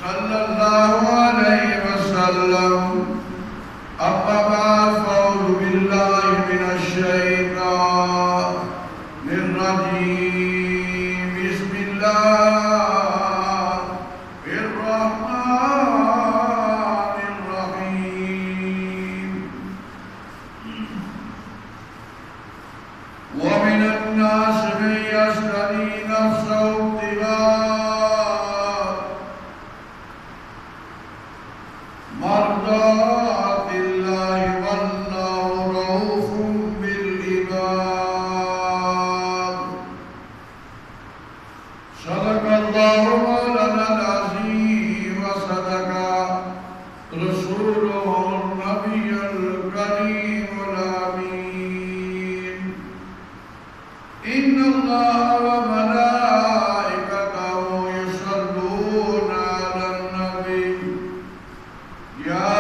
صلی اللہ علیہ وسلم. اما بعد فاعوذ باللہ من الشیطان الرجیم. بسم اللہ الرحمن الرحیم. ومن الناس من يشتري نفسه ابتغاء مرضات الله والله رؤوف بالعباد. صدق الله مولانا العظيم وصدق رسوله النبي الكريم الأمين. إن الله وملائكته يصلون على النبي يا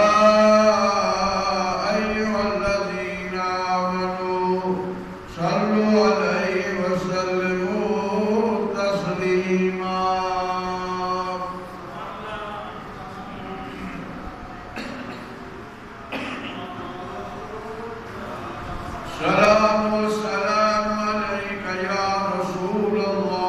أيها الذين آمنوا صلوا عليه وسلموا تسليما. سلام والسلام عليك يا رسول الله.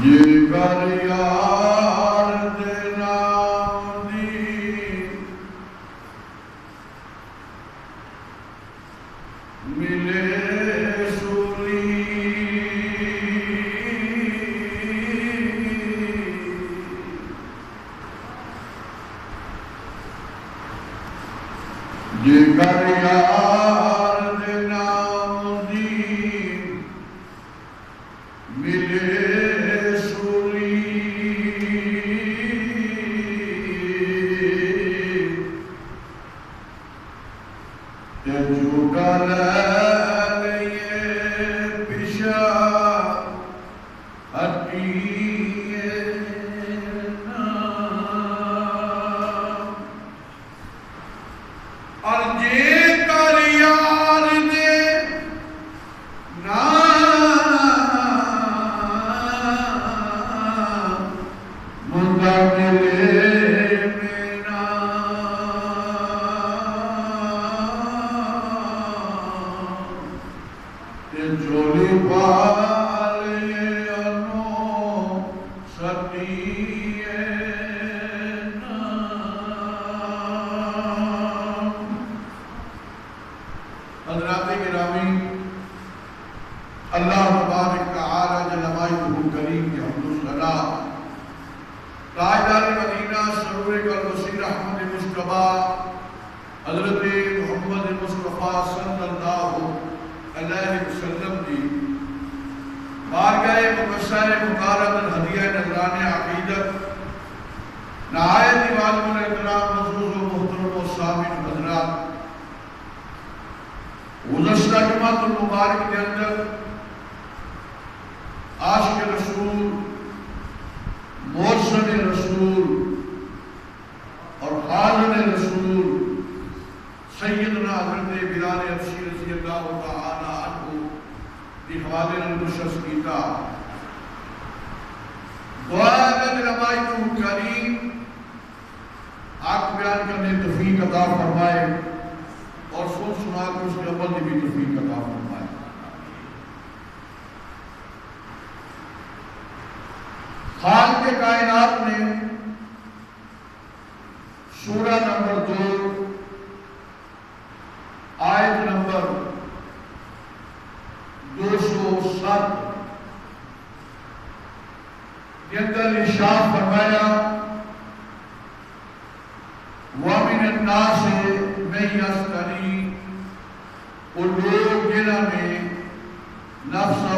جگر یار دے نام دی ملے سولی. جگر یار دے نام دی ملے سولی. تے جھوٹا لے لئے پیشہ ہٹیے نا. اور جے کر یار دے نام مندہ ملے مینا. تے جھولی پالے انو سٹیے نا. حضرات گرامی، اللہ تبارک تعالی جل مجدہ کریم کے حمد و ثنا تاجدار مدینہ سرور قلب وسیع احمد مصطفیٰ حضرت محمد مصطفیٰ صلی اللہ علیہ وسلم کی بارگاہ مقدسہ مبارک الہدیہ نذران عقیدت نہایت ہی واجب الاحترام معزز و محترم و سامعین حضرات، گزشتہ جمعہ المبارک کے اندر عاشق رسول، مرشد رسول اور خادم رسول سیدنا حضرت بلال حبشی رضی اللہ تعالی عنہ کی حوالے نشست کیتا. دعا ہے علماء کریم حق بیان کرنے توفیق عطا فرمائے اور سوچ سنا کے اس کے عمل کی بھی توفیق عطا فرمائے. خالق کائنات نے سورہ نمبر 2 آیت نمبر 207 کے اندر ارشاد فرمایا وَمِنَ النَّاسِ مَن يَشْتَرِي، وہ لوگ جنہاں میں نفسہ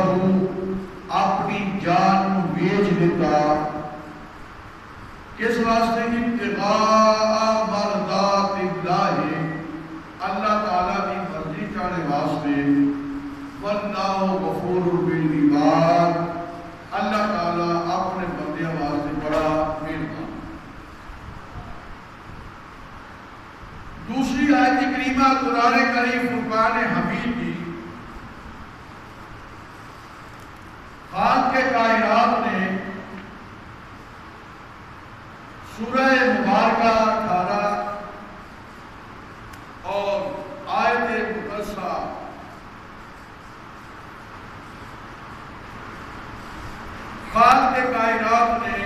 اپنی جان بیچ دیتا کس واسطے ابتغاء مرضات اللہ، اللہ تعالیٰ کی مرضی چاہنے واسطے. واللہ غفور بالعباد، اللہ تعالیٰ اپنے بندے واسطے بڑا مہربان. دوسری آیت کریمہ قرآن کریم فرقان حمید کی خالق کائنات نے سورہ مبارکہ 18 اور آیت مقدسہ خالق کائنات نے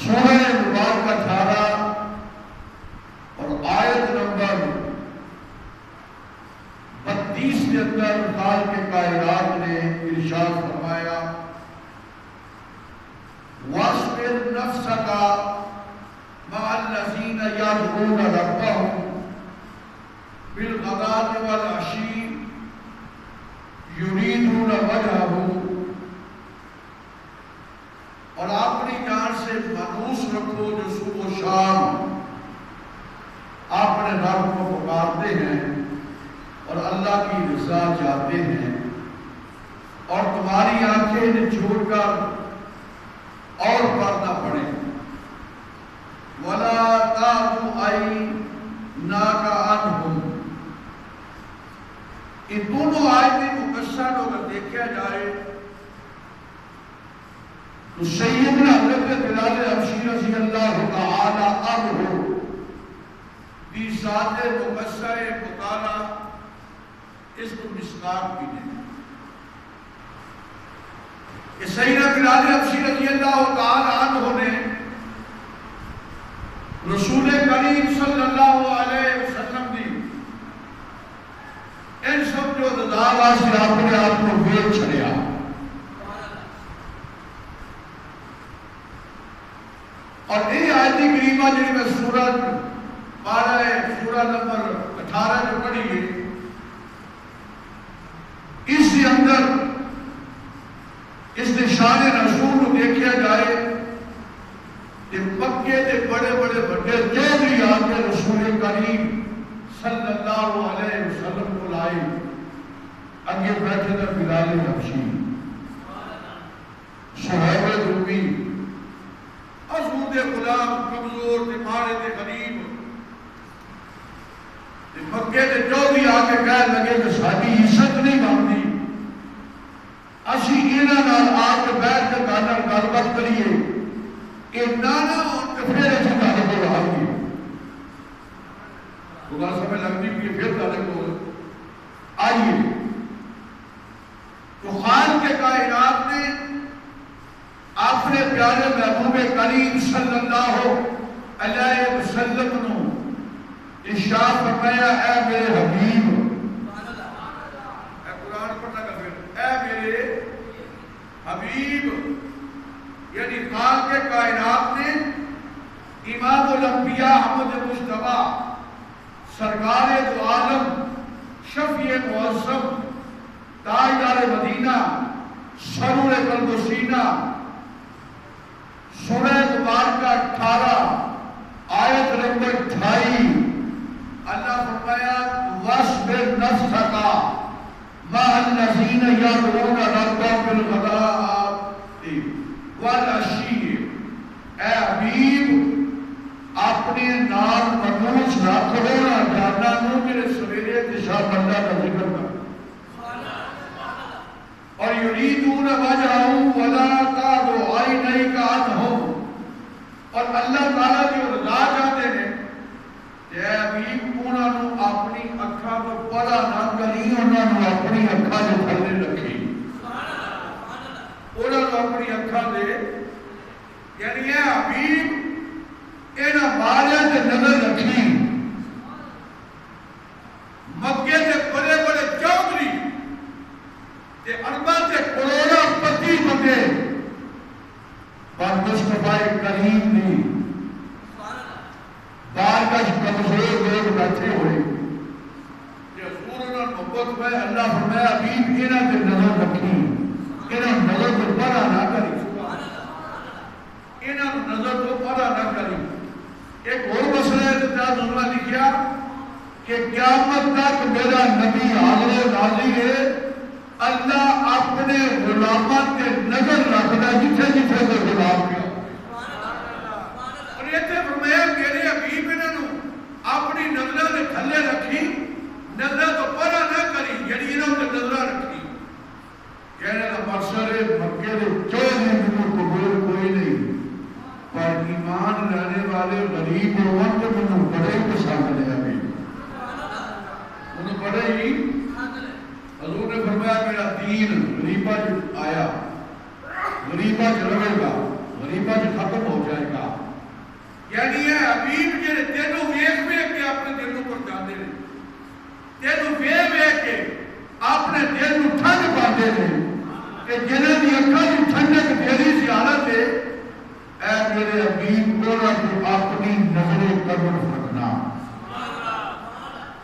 سورہ مبارکہ 18 اور آیت نمبر 32 کے اندر خالق کائنات نے ارشاد فرمایا وَاصْبِرْ نَفْسَكَ مَعَ الَّذِينَ يَدْعُونَ رَبَّهُمْ بِالْغَدَاةِ وَالْعَشِيِّ يُرِيدُونَ وَجْهَهُ، اور اپنی جان سے مانوس رکھو جو صبح و شام اپنے رب کو پکارتے ہیں اور اللہ کی رضا چاہتے ہیں، اور تمہاری آنکھیں نچوڑ کر اور پردہ پڑے وَلَا تَعْدُ عَيْنَاكَ عَنْهُمْ۔ ان دونوں آیتیں مقصر اگر دیکھا جائے تو سیدنا حضرت بلال حبشی رضی اللہ تعالی عنہ بھی ذات مقصر مطالعہ اس کو مصداق بھی دیں کہ سیدنا بلال حبشی رضی اللہ تعالی عنہ نے رسول کریم صلی اللہ علیہ وسلم دی ان سب جو دعا سے اپنے آپ کو بیچ چھڑیا، اور یہ آیت کریمہ جی میں سورت سورہ نمبر 18 جو پڑھی ہے اس کے اندر اس نے شان رسول کو دیکھا جائے کہ مکے کے بڑے بڑے بڑے جو بھی آتے رسول کریم صلی اللہ علیہ وسلم کو لائے، اگے بیٹھے تھے بلال حبشی، صہیب رومی، حضور دے غلام کمزور تے مارے تے غریب تے مکے دے جو بھی آ کے کہہ لگے کہ ساری عزت نہیں بنتی، اسی انہاں نال آ کے بیٹھ کے گل بات کریے کہ نانا اور پھر اسی گل کو آئیے خدا سمجھ لگتی بھی پھر گل کو آئیے۔ تو خالق کے کائنات نے اپنے پیارے محبوب کریم صلی اللہ علیہ وسلم نو ارشاد فرمایا اے میرے حبیب، اے قرآن پڑھنا کا پھر اے میرے حبیب، یعنی خالق کے کائنات نے امام الانبیاء احمد مصطفیٰ سرکار دو عالم شفیع معظم تاجدار مدینہ سرور قلب و سینہ سورہ مبارکہ 18 آیت نمبر 28 اللہ فرمایا وَاصْبِرْ نَفْسَكَ مَعَ الَّذِينَ يَدْعُونَ رَبَّهُمْ بِالْغَدَاةِ وَالْعَشِيِّ، اے حبیب اپنے نام مدوس رکھ لو نہ جانا نو میرے سویرے دشا بندہ کا ذکر کر، اور یریدون وجہہ ولا تعد عینیک عنہم، اور اللہ تعالیٰ جو رضا چاہتے ہیں کہ اے حبیب انہاں نو اپنی اکھاں تو پرا نہ کری، انہاں نو اپنی اکھاں دے تھلے رکھی، انہاں نو اپنی اکھاں دے، یعنی اے حبیب اینا بارے تے نظر رکھی، مکے تے بڑے بڑے چودھری تے اربا تے کروڑا پتی بنے پر مصطفیٰ کریم نے بارگاہ کمزور لوگ بیٹھے ہوئے کہ حضور انہوں نے محبت میں اللہ فرمایا حبیب اینا تے نظر رکھی، اینا نظر تو پڑا نہ کری، اینا نظر تو پڑا نہ کری۔ ایک اور مسئلہ ہے جہاں حضور نے لکھیا کہ قیامت تک میرا نبی حاضر و ناظر ہے، اللہ اپنے غلامات کے نظر رکھنا جتھے جتھے کو غلام کیا، اور یہ تے فرمایا میرے اپنی نظر نے تھلے رکھی، نظر تو پرا نہ کری، یعنی انہوں نے نظر رکھی۔ کہنے کا مقصد ہے مکے دے چوہے منوں قبول کوئی نہیں، پر ایمان لانے والے غریب ہوئے تو منوں بڑے ہی پسند ہے ابھی، منوں بڑے ہی۔ حضور نے فرمایا میرا دین غریبہ جو آیا، غریبہ جو رہے گا، غریبہ جو ختم ہو جائے گا، یعنی یہ حبیب جنہیں تینوں ویخ ویخ کے اپنے دلوں پر جاندے رہے، تینوں ویخ ویخ کے اپنے دل کو ٹھنڈ پاتے رہے کہ جنہیں دی اکھا دی ٹھنڈک دیری زیارت ہے، اے میرے حبیب کونا تو اپنی نظر قبر رکھنا۔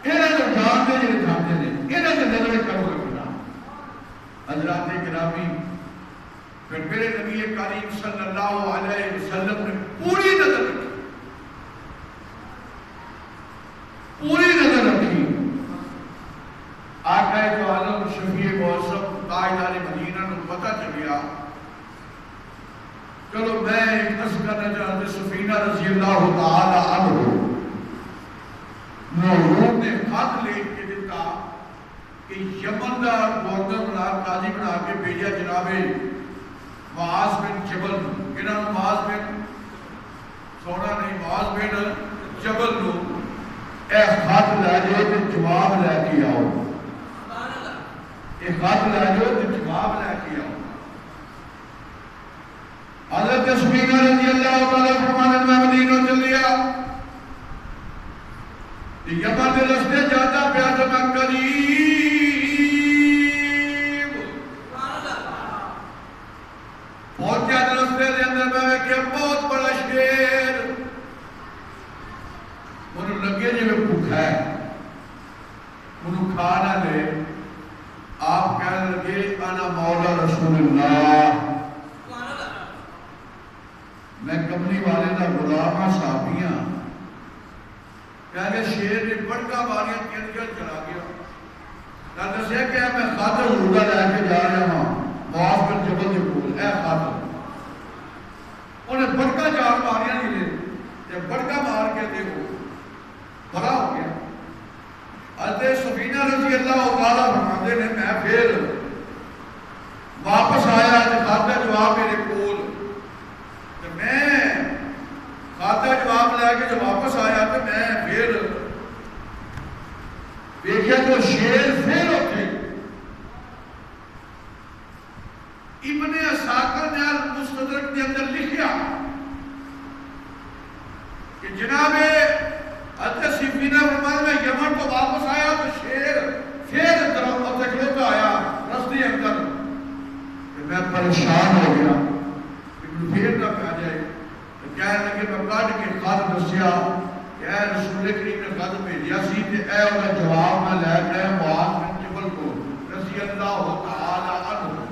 انہیں تو جانتے جنہیں جانتے رہے، انہیں تو نظر قبر رکھنا۔ حضرات گرامی، پھر میرے نبی کریم صلی اللہ علیہ وسلم نے پوری نظر رکھی، پوری نظر رکھی۔ آقا تو عالم شفیع معظم تاجدار مدینہ نے پتہ چلیا، چلو میں ایک عرض کرنا چاہتے سفینہ رضی اللہ تعالی عنہ حضور نے خط لکھ کے دیتا کہ یمن دا گورنر بنا قاضی بنا کے بھیجا جناب معاذ بن جبل، انہوں معاذ بن سونا نہیں، معاذ بن جبل نو اے خط لے جاؤ تے جواب لے کے آؤ، اے خط لے جاؤ تے جواب لے کے آؤ۔ حضرت سفینہ رضی اللہ تعالیٰ فرمانے میں مدینہ چل لیا، یمن دے رستے جاتا پیا تو میں قریب پہنچا دے رستے دے اندر میں کہ بہت بڑا شیر انہوں لگے جو میں بھوکا ہے، انہوں کھانا لے، آپ کہنے لگے انا مولا رسول اللہ، میں کملی والے دا غلامہ صحابیاں، کہنے شیر نے بڑکا باریاں کینجل چلا گیا، کہنے سے کہ میں خاطر حضورہ لے کے جا رہا ہوں معاذ بن جبل کے پول، اے خاطر انہیں بڑکا چار باریاں نہیں لے، جب بڑکا مار کے دیکھو بڑا ہو گیا۔ حضرت سفینہ رضی اللہ تعالیٰ فرماتے نے میں پھر واپس آیا تو خاطر جواب میرے کول، تو میں خاطر جواب لے کے جو واپس آیا تو میں پھر دیکھا تو شیر پھر ہوتے ابن اساکر نے مستدرک کے اندر لکھیا کہ جناب حضرت سفینہ فرمایا میں یمن کو واپس آیا تو شیر پھر طرف کھلوتا آیا رستے اندر، میں پریشان ہو گیا کہ پھر نہ پہ جائے، تو کہنے لگے میں کاٹ کے خط دسیا کہ اے رسول کریم نے خط بھیجیا سی تے اے انہیں جواب میں لے گئے معاذ بن جبل کو رضی اللہ تعالی عنہ۔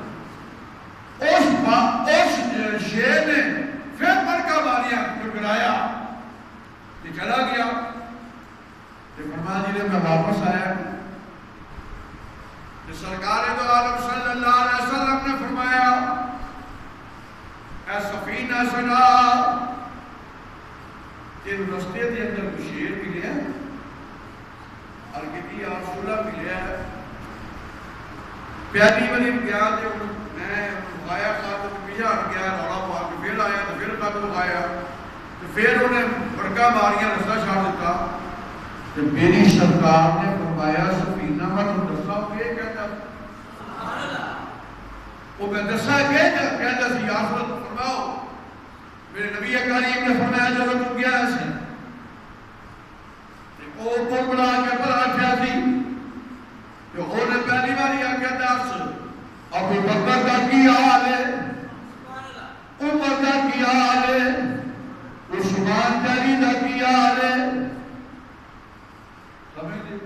اس شیر نے پھر برکہ ماریا ٹکرایا کہ چلا گیا، کہ فرما جی نے میں واپس آیا کہ سرکار دو عالم صلی اللہ علیہ وسلم نے فرمایا اے سفینہ سنا تین رستے دے اندر شیر ملیا اور کہتی یا رسول اللہ ملیا ہے، پیاری والی گیا جو میں آیا خاتم پیچھا ہٹ گیا روڑا پا کے پھر آیا تو پھر خاتم آیا تو پھر انہیں بڑکا ماریاں رستہ چھاڑ دیتا، تو میری سرکار نے فرمایا سفینہ میں تو دسا کہ کہتا وہ میں دسا کہتا سی یا رسول اللہ فرماؤ، میرے نبی کریم نے فرمایا جو تو گیا ایسے وہ کل بڑا کے پر آٹھیا سی کہ انہیں پہلی باری آگیا درس ابو بکر کا کی حال ہے، عمر کا کی حال ہے، عثمان علی کا کی حال ہے، سمجھے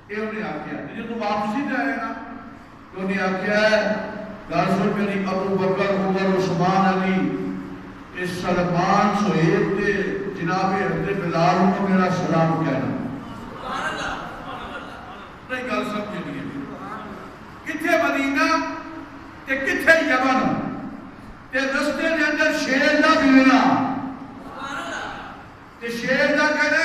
یہ انہیں آگیا جو تو واپسی جائے نا تو انہیں آگیا ہے دارسل میری ابو بکر عمر عثمان علی اس سلمان سہیب دے جناب حضرت بلال کو میرا سلام کہنا نہیں گل سمجھ نہیں ہے کتھے مدینہ تے کتھے یمن تے رستے دے اندر شیر دا ملنا تے شیر دا کہنا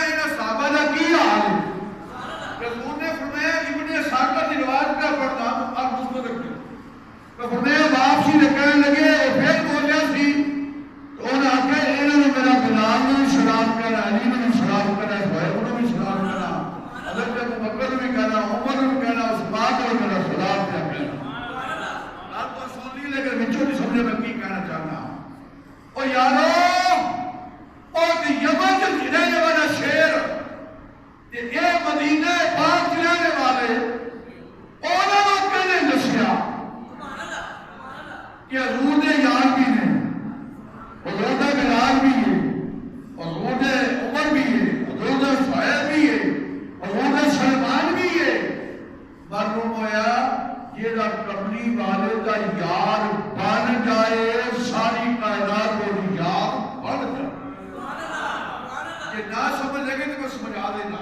گے تو میں سمجھا دینا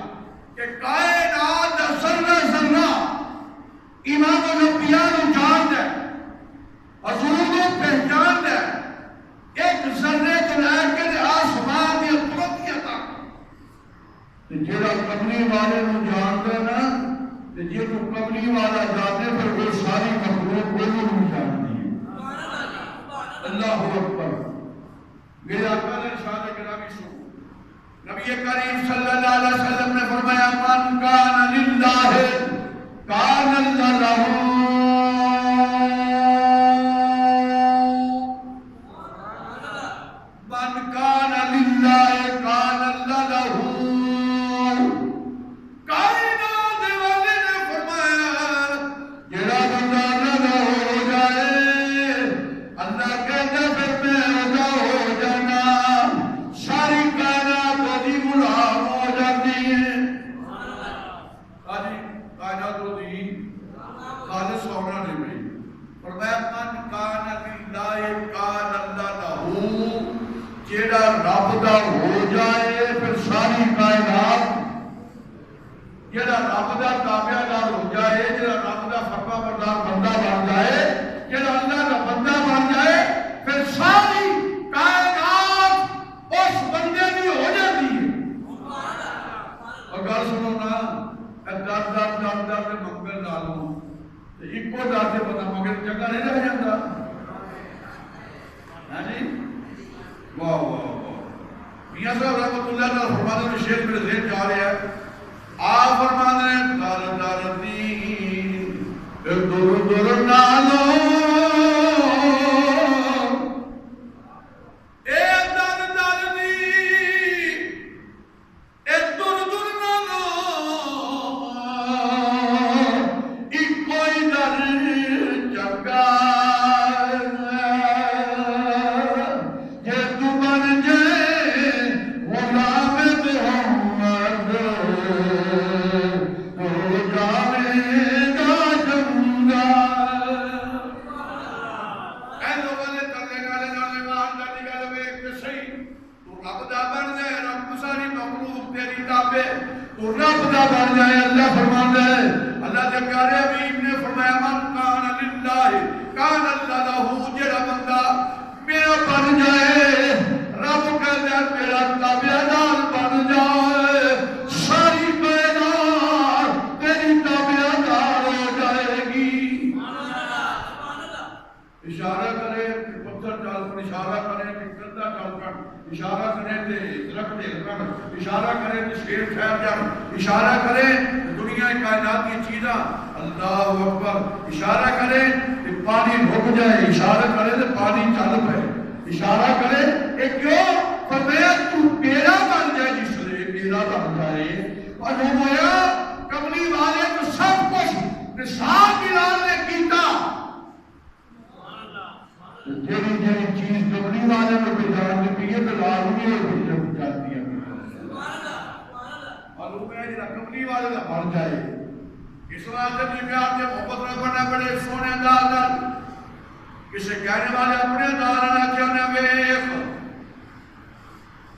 کہ کائنات دا ذرہ ذرہ امام الانبیاء نو جان ہے، حضور کو پہچان ہے، ایک ذرے تو لے کے آسمان دی پرتیاں تک جڑا کملی والے نو جاندا ہے نا تے جے تو کملی والا جانے پھر وہ ساری مخلوق کو نہیں جانتی ہے۔ اللہ اکبر۔ میرے آقا نے ارشاد گرامی سنو، نبی کریم صلی اللہ علیہ وسلم نے فرمایا من کان للہ کان اللہ لہ، من کان للہ کان اللہ لہ۔ کائنات والے نے فرمایا جڑا بندہ اللہ دا ہو جائے اللہ کہتا پھر میں اللہ ہو جانا، ساری کائنات دی غلام ہو جاتی ہے۔ کائنات دی خالص ہونا نہیں بھائی، فرمایا من کان للہ کان اللہ لہ، جیڑا رب دا ہو جائے پھر ساری کائنات، جیڑا رب دا تابع دار ہو جائے، جیڑا رب دا فرما بردار بندہ بن جائے، جیڑا اللہ دا بندہ بن جائے پھر ساری کائنات اس بندے کی ہو جاتی ہے۔ اور گل سنو نا، در در در در منگل نالوں ایک کو در سے پتا مگر چنگا نہیں رہ جاتا ہے جی۔ واہ واہ واہ، میاں صاحب رحمۃ اللہ علیہ فرمانے میں شیخ میرے ذہن جا رہے ہیں، آپ فرمانے در در دین در در نالوں اشارہ کرے تو شیر ٹھہر جان، اشارہ کرے دنیا کائنات کی چیزاں، اللہ اکبر، اشارہ کرے کہ پانی رک جائے، اشارہ کرے تو پانی چل پائے، اشارہ کرے کہ کیوں فرمایا تو میرا بن جائے، جس لئے میرا بن جائے۔ اور فرمایا کملی والے تو سب کچھ نثار بلال نے کیتا، جیڑی جیڑی چیز کملی والے کو پہچان دیتی ہے تو لازمی اور پہچان جاتی ہے۔ معلوم ہے جنہا کملی والے کا بڑھ جائے، اس واسطے بھی پیار سے محبت رکھنا پڑے سونے انداز، کسے کہنے والے اپنے انداز نہ کہنے ویخ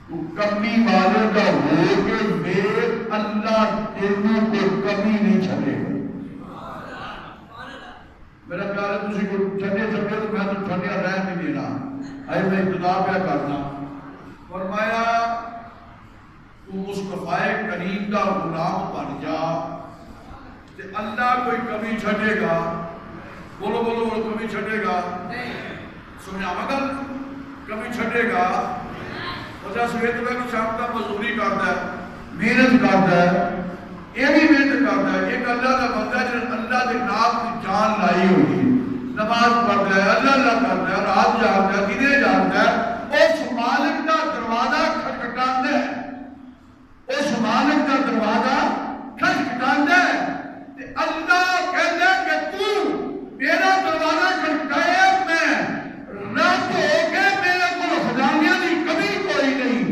تو کملی والے کا ہو کے ویخ اللہ تینوں کو کمی نہیں چھڑے گا۔ میرا پیارے تسی کو چھڑے چھڑے تو میں تو چھڑے رہ نہیں دینا، آئے میں ابتدا پہ کرنا۔ فرمایا تو مصطفیٰ کریم کا غلام بن جا کہ اللہ کوئی کمی چھڑے گا، بولو بولو بولو، کمی چھڑے گا سمجھا مگر کمی چھڑے گا۔ وجہ سویت میں بھی شام کا مزدوری کرتا ہے، محنت کرتا ہے، یہ بھی محنت کرتا ہے، ایک اللہ کا بندہ ہے جن اللہ کے نام کی جان لائی ہوئی، نماز پڑھتا ہے، اللہ کرتا ہے، رات جاتا ہے، دنے جاتا ہے، اس مالک کا دروازہ کھٹکھٹاتا ہے، اس مالک کا دروازہ کھٹکھٹاتا ہے، اللہ کہتا ہے کہ تو میرا دروازہ کھٹکھٹائے، میں رب ہو کے میرے کو خزانیاں دی کمی کوئی نہیں،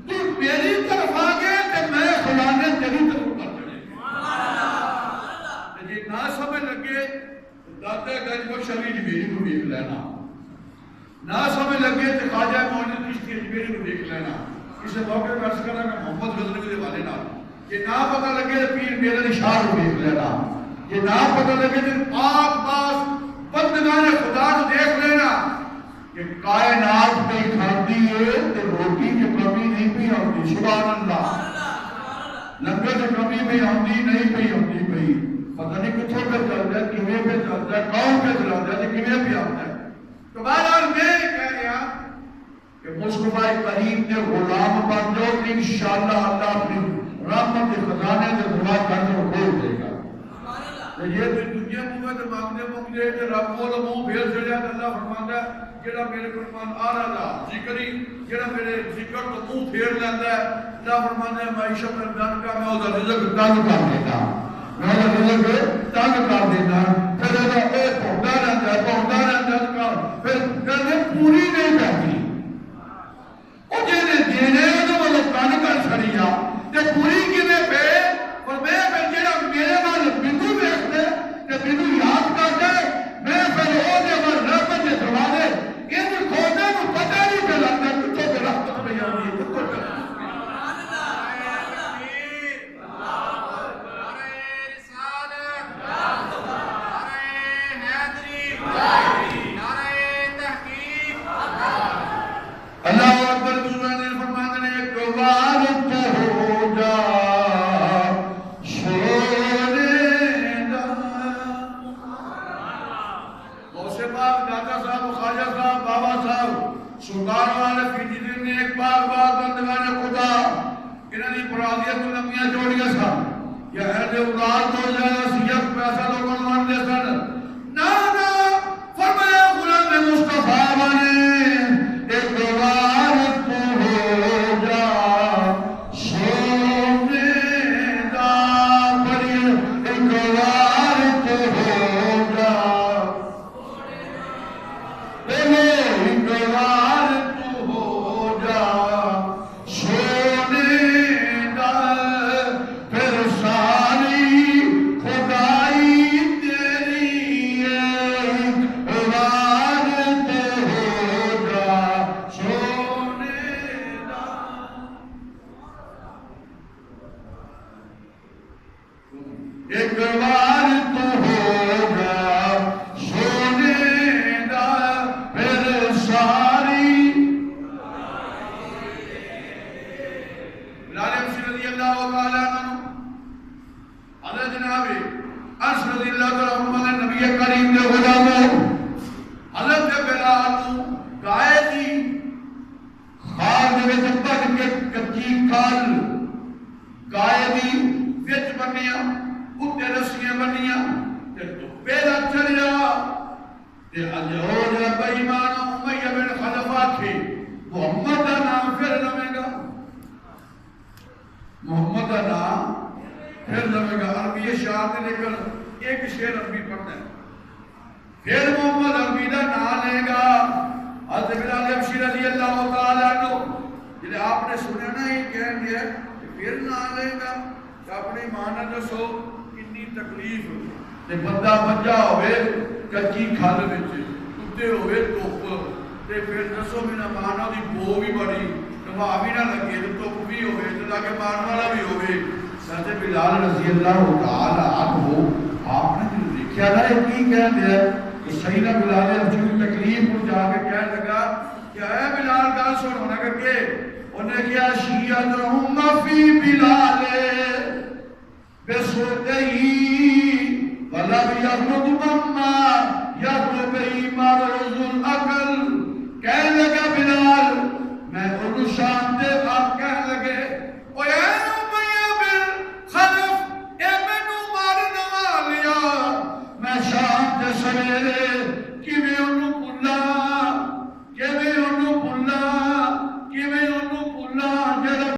تو میری طرف آگے کہ میں خزانے تیری طرف کر چڑے جی نہ سمجھ لگے داتا گنج بخش علی جبیری کو دیکھ لینا، نہ سمجھ لگے تو خواجہ مولانا چشتی اجمیری کو دیکھ لینا، کسی موقع میں عرض کرنا کہ محمد غزنوی کے والے نام یہ نہ پتہ لگے پیر میرے نشان دیکھ لینا، یہ نہ پتہ لگے تو پاک باس بندگان خدا کو دیکھ لینا کہ کائنات پہ کھاتی ہے تو روٹی کی کمی نہیں پی ہوتی، سبحان اللہ، لنگر کی کمی پہ ہوتی نہیں پی ہوتی پئی، پتہ نہیں کتھوں پہ چلتا ہے، کیویں پہ چلتا ہے، کون پہ چلتا ہے، کیویں پہ آتا ہے۔ تو بہرحال میں کہہ رہا کہ مصطفیٰ کریم کے غلام بن جاؤ کہ انشاءاللہ اللہ اپنی رحمت کے خزانے سے دعا کرنے کھول دے گا۔ تو یہ تو دنیا مومن مانگنے کہ رب مولا منہ پھیر چڑیا تو اللہ فرماندا ہے جڑا میرے قربان آ رہا تھا ذکری جڑا میرے ذکر تو منہ پھیر لینا ہے، اللہ فرماندا ہے معیشت رمضان کا میں اس رزق تنگ کر دیتا، میں اس رزق تنگ کر دیتا، پھر اے پوندا رہندا ہے پھر کہنے پوری نہیں کرتی، وہ جینے دینے تو وہ تنگ کر چھڑیا تے پوری کنے پہ اور میں پھر جڑا میرے وال بندو دیکھتے تے بندو یاد کرتے میں پھر وہ دے ور رحمت دے دروازے ان کھونے کو پتہ نہیں پہ لگتا کتوں پہ رحمت پہ آتی ہے کتوں پہ اللہ اکبر دوسرا نے فرماتے ہیں ایک بار تو ہو جا شونے دا غوث پاک داتا صاحب خواجہ صاحب بابا صاحب سلطان والے فیدی دن نے ایک بار بندگان خدا انہوں نے پرادیت لمیاں جوڑیاں سا یا اہل اولاد ہو جائے سیاق پیسہ لوگوں مان دے سن نا فرمایا غلام مصطفیٰ بنے ایک بار تو ہو جا سونے دا پڑھئے ایک بار تو ہو جا ایک بار تو ہو جا سونے دا پھر ساری خدائی تیری ایک بار تو ہو جا سونے دا ایک بار تو ہو جا سونے دا پھر ساری بلال حبشی رضی اللہ تعالیٰ عنہ حضرت جناب انس رضی اللہ تعالیٰ عنہ نبی کریم نے غلاموں حضرت بلال کو گائے تھی خار دے وچ بن کے کچی کال گائے دی وچ بنیاں اُتے رسیاں بنیاں تے تو پیدا چلیا تے اج ہو جا بے ایمان امیہ بن خلف آکھے محمد دا نام پھر لوے گا، محمد کا نام پھر لوے گا، عربی شعر نے لے کر ایک شعر عربی پڑھنا ہے پھر محمد عربی کا نام لے گا۔ حضرت بلال حبشی رضی اللہ تعالیٰ عنہ جنہیں آپ نے سنے نا یہ کہہ دیا کہ پھر نام لے گا کہ اپنی مانا دسو کتنی تکلیف تے بندہ بچا ہوئے کچی کھال وچ کتے ہوئے توپ تے پھر دسو میرا مانا دی بو بھی بڑی نوا بھی نہ لگے تو توپ بھی ہوئے تو لاکے مان والا بھی ہوئے۔ حضرت بلال رضی اللہ تعالیٰ عنہ آپ نے جو دیکھا نا یہ کی کہہ دیا کہ سیدہ بلال حبشی کی تکلیف پر جا کے کہہ لگا کہ اے بلال گل سن ہونا کہ انہیں کیا شیعتہم فی بلال بسوتہی ولم یغلط مما یغلط بہی مرض العقل۔ کہہ لگا بلال میں انہوں شان دے آپ کہہ لگے اوہ اے امیہ بن خلف اے منو مارنا والیا میں شام دے سویرے کی